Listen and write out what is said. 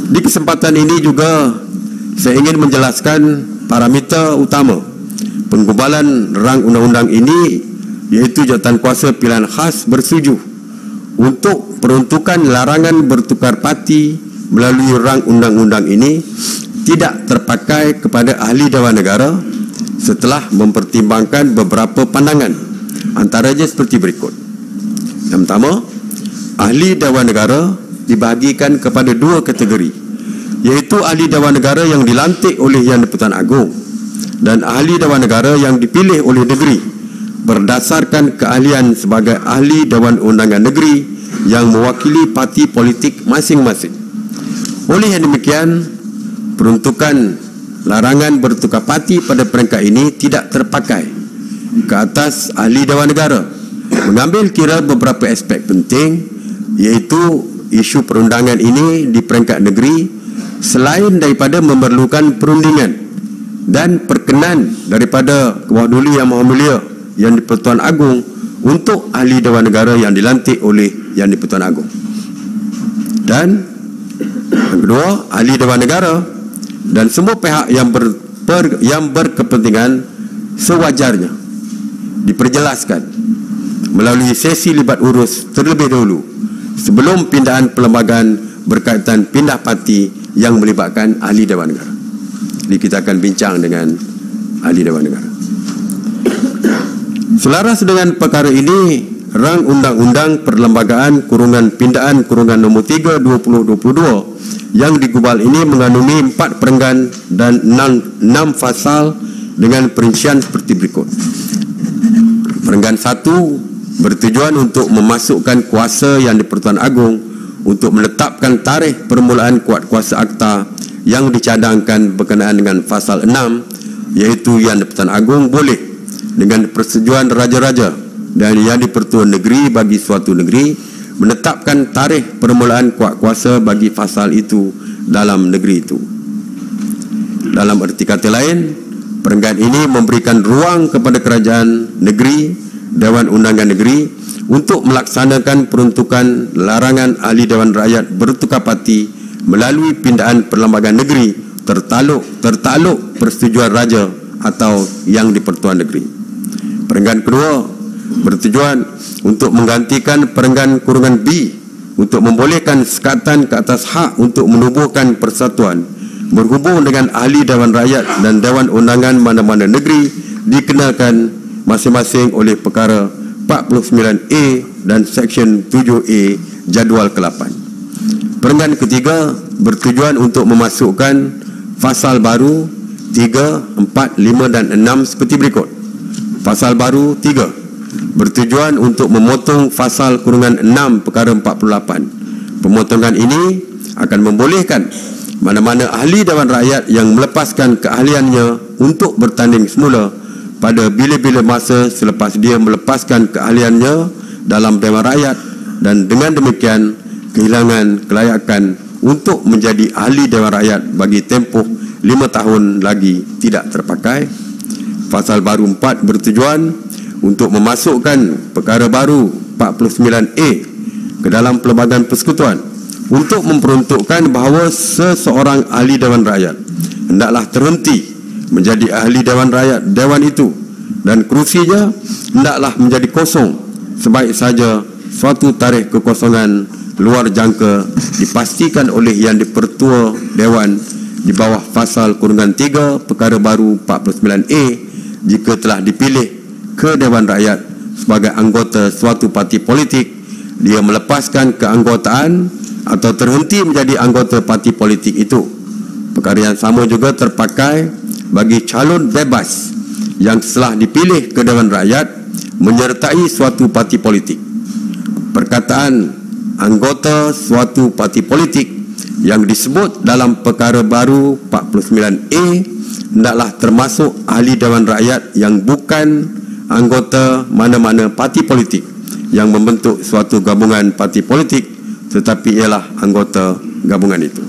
Di kesempatan ini juga saya ingin menjelaskan parameter utama penggubalan rang undang-undang ini, iaitu jawatankuasa pilihan khas bersetuju untuk peruntukan larangan bertukar parti melalui rang undang-undang ini tidak terpakai kepada ahli Dewan Negara setelah mempertimbangkan beberapa pandangan, antaranya seperti berikut. Yang pertama, ahli Dewan Negara dibahagikan kepada dua kategori, iaitu ahli Dewan Negara yang dilantik oleh Yang di-Pertuan Agong dan ahli Dewan Negara yang dipilih oleh negeri berdasarkan keahlian sebagai ahli Dewan Undangan Negeri yang mewakili parti politik masing-masing. Oleh yang demikian, peruntukan larangan bertukar parti pada peringkat ini tidak terpakai ke atas ahli Dewan Negara, mengambil kira beberapa aspek penting, iaitu isu perundangan ini di peringkat negeri selain daripada memerlukan perundingan dan perkenan daripada Kewakduli Yang Maha Mulia Yang di-Pertuan Agong untuk ahli Dewan Negara yang dilantik oleh Yang di-Pertuan Agong. Dan yang kedua, ahli Dewan Negara dan semua pihak yang berkepentingan sewajarnya diperjelaskan melalui sesi libat urus terlebih dahulu sebelum pindahan perlembagaan berkaitan pindah parti yang melibatkan ahli Dewan Negara. Jadi kita akan bincang dengan ahli Dewan Negara. Selaras dengan perkara ini, rang Undang-Undang Perlembagaan Pindahan nombor 3 2022 yang digubal ini mengandungi 4 perenggan dan 6 fasal dengan perincian seperti berikut. Perenggan 1 bertujuan untuk memasukkan kuasa Yang di-Pertuan Agong untuk menetapkan tarikh permulaan kuat kuasa akta yang dicadangkan berkenaan dengan fasal 6, iaitu Yang di-Pertuan Agong boleh dengan persetujuan raja-raja dan Yang di-Pertuan Negeri bagi suatu negeri menetapkan tarikh permulaan kuat kuasa bagi fasal itu dalam negeri itu. Dalam erti kata lain, perenggan ini memberikan ruang kepada kerajaan negeri, Dewan Undangan Negeri untuk melaksanakan peruntukan larangan ahli Dewan Rakyat bertukar parti melalui pindahan perlembagaan negeri tertakluk persetujuan raja atau Yang di-Pertuan Negeri. Perenggan kedua bertujuan untuk menggantikan perenggan kurungan B untuk membolehkan sekatan ke atas hak untuk menubuhkan persatuan berhubung dengan ahli Dewan Rakyat dan Dewan Undangan mana-mana negeri dikenakan masing-masing oleh perkara 49A dan Seksyen 7A Jadual ke-8. Perenggan ketiga bertujuan untuk memasukkan fasal baru 3, 4, 5 dan 6 seperti berikut. Fasal baru 3 bertujuan untuk memotong fasal kurungan 6 perkara 48. Pemotongan ini akan membolehkan mana-mana ahli Dewan Rakyat yang melepaskan keahliannya untuk bertanding semula pada bila-bila masa selepas dia melepaskan keahliannya dalam Dewan Rakyat dan dengan demikian kehilangan kelayakan untuk menjadi ahli Dewan Rakyat bagi tempoh 5 tahun lagi tidak terpakai. Fasal baru 4 bertujuan untuk memasukkan perkara baru 49A ke dalam Perlembagaan Persekutuan untuk memperuntukkan bahawa seseorang ahli Dewan Rakyat hendaklah terhenti menjadi ahli Dewan Rakyat Dewan itu dan kerusinya hendaklah menjadi kosong sebaik saja suatu tarikh kekosongan luar jangka dipastikan oleh Yang di-Pertua Dewan di bawah fasal kurungan 3 perkara baru 49A jika telah dipilih ke Dewan Rakyat sebagai anggota suatu parti politik, dia melepaskan keanggotaan atau terhenti menjadi anggota parti politik itu. Perkara yang sama juga terpakai bagi calon bebas yang telah dipilih ke Dewan Rakyat menyertai suatu parti politik. Perkataan anggota suatu parti politik yang disebut dalam perkara baru 49A hendaklah termasuk ahli Dewan Rakyat yang bukan anggota mana-mana parti politik yang membentuk suatu gabungan parti politik tetapi ialah anggota gabungan itu.